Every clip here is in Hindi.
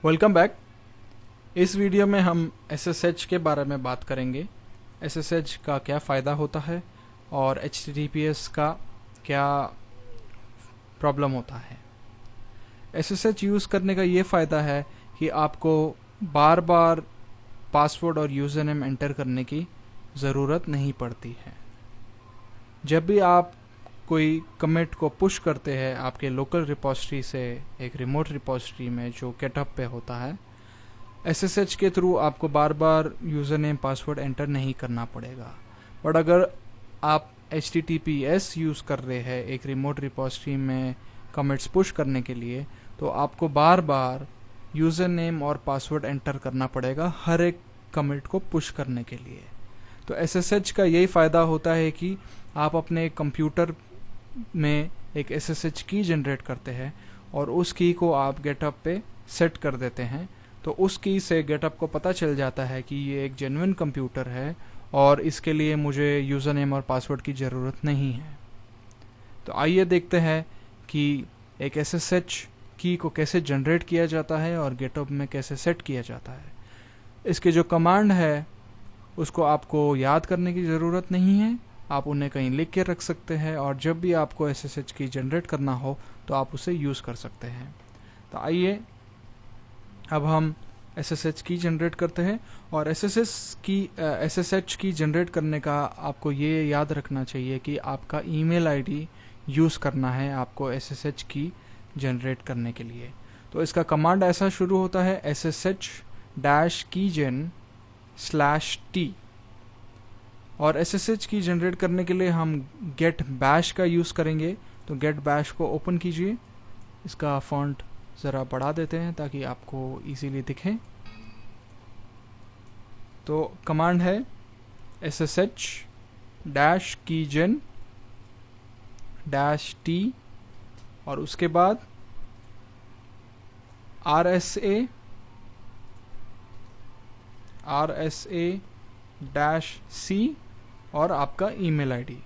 Welcome back. इस वीडियो में हम SSH के बारे में बात करेंगे। SSH का क्या फ़ायदा होता है और HTTPS का क्या प्रॉब्लम होता है। SSH यूज़ करने का ये फ़ायदा है कि आपको बार बार पासवर्ड और यूज़र नेम एंटर करने की ज़रूरत नहीं पड़ती है। जब भी आप कोई कमिट को पुश करते हैं आपके लोकल रिपोजिटरी से एक रिमोट रिपोजिटरी में जो GitHub पे होता है, SSH के थ्रू आपको बार बार यूज़र नेम पासवर्ड एंटर नहीं करना पड़ेगा। बट अगर आप HTTPS यूज़ कर रहे हैं एक रिमोट रिपोजिटरी में कमिट्स पुश करने के लिए, तो आपको बार बार यूज़र नेम और पासवर्ड एंटर करना पड़ेगा हर एक कमिट को पुश करने के लिए। तो SSH का यही फ़ायदा होता है कि आप अपने कंप्यूटर में एक SSH की जनरेट करते हैं और उस की को आप GitHub पे सेट कर देते हैं। तो उस की से GitHub को पता चल जाता है कि ये एक जेन्युइन कंप्यूटर है और इसके लिए मुझे यूज़र नेम और पासवर्ड की ज़रूरत नहीं है। तो आइए देखते हैं कि एक SSH की को कैसे जनरेट किया जाता है और GitHub में कैसे सेट किया जाता है। इसके जो कमांड है उसको आपको याद करने की ज़रूरत नहीं है, आप उन्हें कहीं लिख के रख सकते हैं और जब भी आपको SSH की जनरेट करना हो तो आप उसे यूज़ कर सकते हैं। तो आइए अब हम SSH की जनरेट करते हैं। और SSH की जनरेट करने का आपको ये याद रखना चाहिए कि आपका ईमेल आईडी यूज़ करना है आपको SSH की जनरेट करने के लिए। तो इसका कमांड ऐसा शुरू होता है ssh-keygen/t। और SSH की जनरेट करने के लिए हम get bash का यूज़ करेंगे। तो get bash को ओपन कीजिए, इसका फॉन्ट ज़रा बढ़ा देते हैं ताकि आपको इजीली दिखे। तो कमांड है ssh-keygen-t और उसके बाद rsa-c और आपका ईमेल आईडी।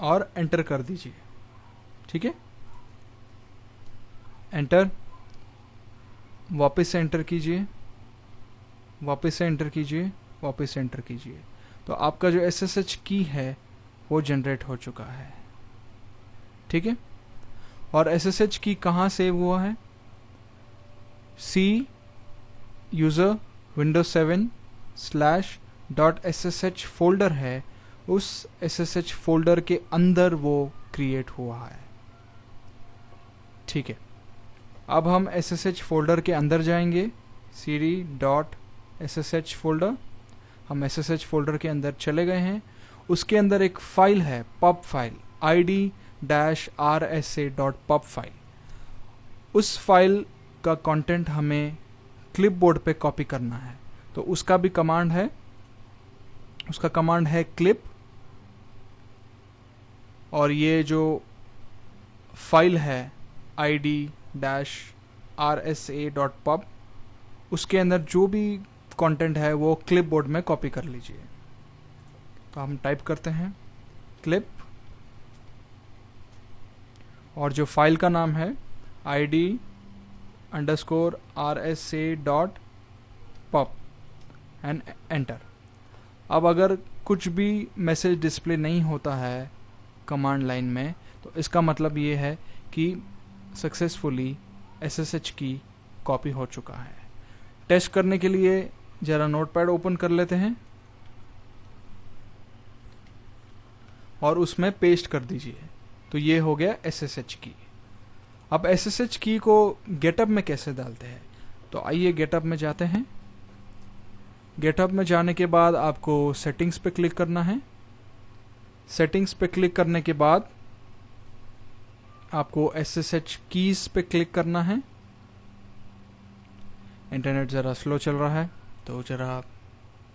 और एंटर कर दीजिए। ठीक है, एंटर। वापस से एंटर कीजिए, वापस से एंटर कीजिए, वापस से एंटर कीजिए। तो आपका जो SSH की है वो जनरेट हो चुका है। ठीक है, और SSH की कहाँ सेव हुआ है? C user Windows 7/.ssh folder है, उस SSH फोल्डर के अंदर वो क्रिएट हुआ है। ठीक है, अब हम SSH फोल्डर के अंदर जाएंगे, cd.ssh फोल्डर। हम SSH फोल्डर के अंदर चले गए हैं। उसके अंदर एक फाइल है pub फाइल, id-rsa.pub फाइल। उस फाइल का कंटेंट हमें क्लिपबोर्ड पे कॉपी करना है। तो उसका भी कमांड है, उसका कमांड है clip। और ये जो फाइल है id-rsa.pub, उसके अंदर जो भी कंटेंट है वो क्लिपबोर्ड में कॉपी कर लीजिए। तो हम टाइप करते हैं clip और जो फाइल का नाम है id_rsa.pub एंड एंटर। अब अगर कुछ भी मैसेज डिस्प्ले नहीं होता है कमांड लाइन में, तो इसका मतलब ये है कि सक्सेसफुली SSH की कॉपी हो चुका है। टेस्ट करने के लिए ज़रा नोटपैड ओपन कर लेते हैं और उसमें पेस्ट कर दीजिए। तो ये हो गया SSH की। अब SSH की को GitHub में कैसे डालते हैं? तो आइए GitHub में जाते हैं। GitHub में जाने के बाद आपको सेटिंग्स पे क्लिक करना है। सेटिंग्स पे क्लिक करने के बाद आपको SSH कीज पे क्लिक करना है। इंटरनेट ज़रा स्लो चल रहा है तो ज़रा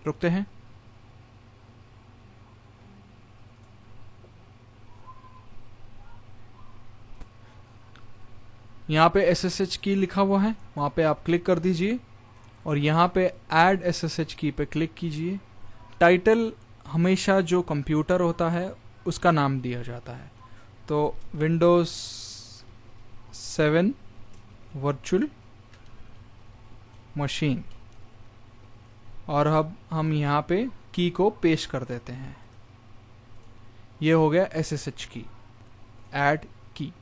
रुकते हैं। यहाँ पे SSH की लिखा हुआ है, वहाँ पे आप क्लिक कर दीजिए और यहाँ पे ऐड SSH की पे क्लिक कीजिए। टाइटल हमेशा जो कंप्यूटर होता है उसका नाम दिया जाता है। तो विंडोज़ 7 वर्चुअल मशीन, और अब हम यहाँ पे की को पेश कर देते हैं। ये हो गया SSH की, ऐड की।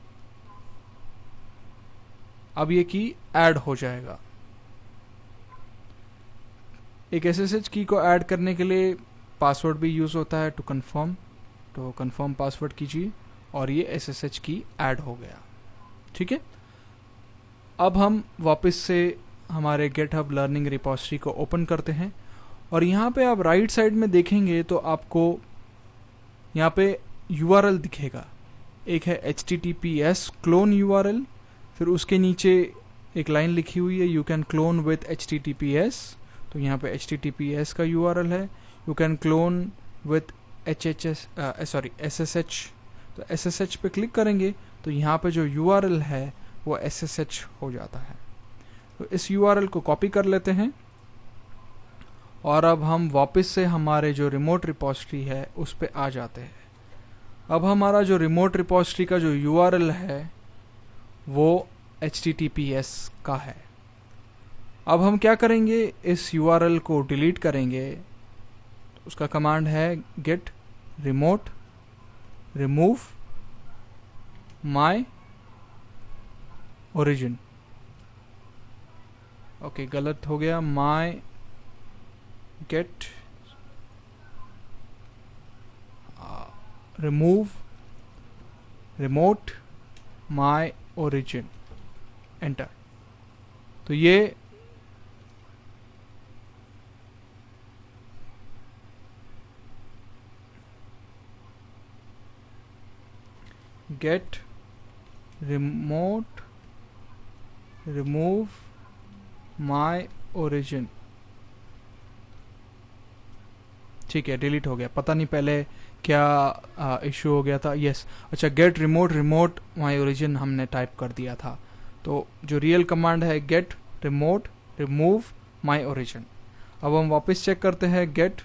अब ये की ऐड हो जाएगा। एक SSH की को ऐड करने के लिए पासवर्ड भी यूज़ होता है, टू कंफर्म। तो कंफर्म पासवर्ड कीजिए और ये SSH की ऐड हो गया। ठीक है, अब हम वापस से हमारे GitHub लर्निंग रिपोजिटरी को ओपन करते हैं, और यहाँ पे आप राइट साइड में देखेंगे तो आपको यहाँ पे URL दिखेगा। एक है HTTPS क्लोन URL, फिर उसके नीचे एक लाइन लिखी हुई है, you can clone with HTTPS। तो यहाँ पे HTTPS का URL है। You can clone with SSH। तो SSH पे क्लिक करेंगे तो यहाँ पे जो URL है वो SSH हो जाता है। तो इस URL को कॉपी कर लेते हैं, और अब हम वापस से हमारे जो रिमोट रिपोजिटरी है उस पे आ जाते हैं। अब हमारा जो रिमोट रिपोजिटरी का जो URL है वो HTTPS का है। अब हम क्या करेंगे, इस URL को डिलीट करेंगे। उसका कमांड है git remote remove my origin। Okay, गलत हो गया, my get remove remote my origin, enter. तो ये get remote remove my origin, ठीक है, डिलीट हो गया। पता नहीं पहले क्या इशू हो गया था। यस, अच्छा, गेट रिमोट माई ओरिजिन हमने टाइप कर दिया था। तो जो रियल कमांड है git remote remove my origin. अब हम वापस चेक करते हैं गेट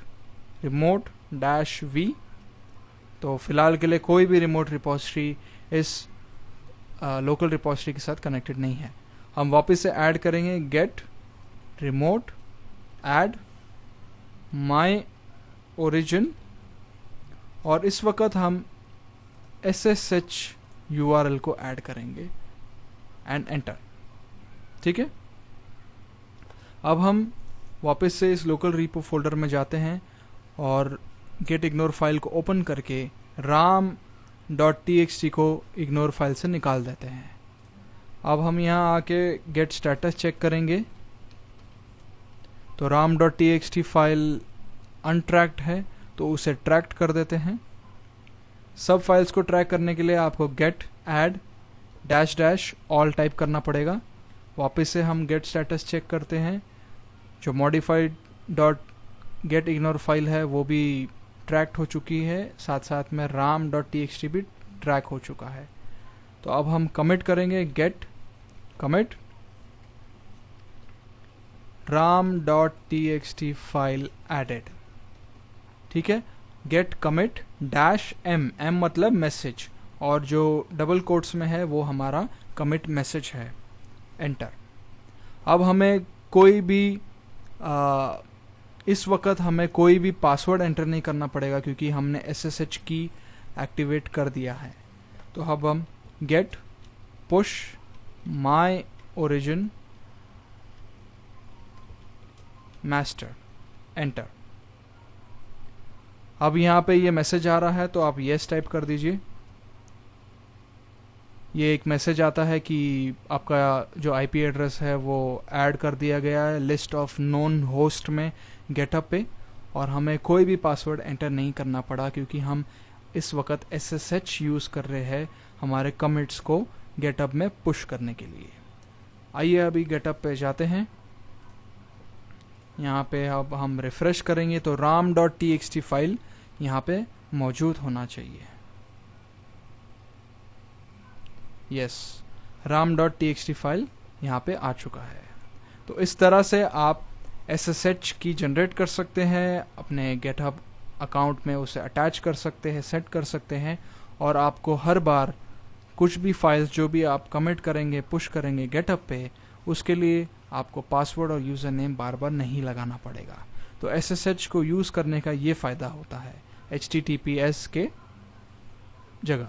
रिमोट -v। तो फिलहाल के लिए कोई भी रिमोट रिपोजिटरी इस लोकल रिपोजिटरी के साथ कनेक्टेड नहीं है। हम वापस से ऐड करेंगे गेट रिमोट ऐड माई ओरिजिन, और इस वक्त हम SSH URL को ऐड करेंगे एंड एंटर। ठीक है, अब हम वापस से इस लोकल रीपो फोल्डर में जाते हैं और गेट इग्नोर फाइल को ओपन करके ram.txt को इग्नोर फाइल से निकाल देते हैं। अब हम यहाँ आके गेट स्टेटस चेक करेंगे तो ram.txt फाइल अनट्रैक्ड है, तो उसे ट्रैक्ट कर देते हैं। सब फाइल्स को ट्रैक करने के लिए आपको गेट ऐड -all टाइप करना पड़ेगा। वापस से हम गेट स्टेटस चेक करते हैं, जो modified dot gate ignore file है वो भी ट्रैक्ट हो चुकी है, साथ साथ में ram.txt भी ट्रैक हो चुका है। तो अब हम कमिट करेंगे gate commit ram.txt file added. ठीक है, गेट कमिट -m मतलब मैसेज, और जो डबल कोट्स में है वो हमारा कमिट मैसेज है, एंटर। अब हमें कोई भी इस वक्त हमें कोई भी पासवर्ड एंटर नहीं करना पड़ेगा क्योंकि हमने SSH की एक्टिवेट कर दिया है। तो अब हम git push my origin master, enter. अब यहाँ पे ये मैसेज आ रहा है तो आप यस टाइप कर दीजिए। ये एक मैसेज आता है कि आपका जो IP एड्रेस है वो ऐड कर दिया गया है लिस्ट ऑफ नोन होस्ट में गेटअप पे, और हमें कोई भी पासवर्ड एंटर नहीं करना पड़ा क्योंकि हम इस वक्त SSH यूज़ कर रहे हैं हमारे कमिट्स को गेटअप में पुश करने के लिए। आइए अभी गेटअप पे जाते हैं। यहाँ पे अब हम रिफ्रेश करेंगे तो ram.txt फाइल यहाँ पे मौजूद होना चाहिए। यस, ram.txt फाइल यहाँ पे आ चुका है। तो इस तरह से आप SSH की जनरेट कर सकते हैं अपने GitHub अकाउंट में उसे अटैच कर सकते हैं, सेट कर सकते हैं, और आपको हर बार कुछ भी फाइल्स जो भी आप कमिट करेंगे, पुश करेंगे गेटअप पे, उसके लिए आपको पासवर्ड और यूज़र नेम बार बार नहीं लगाना पड़ेगा। तो SSH को यूज़ करने का ये फ़ायदा होता है HTTPS के जगह।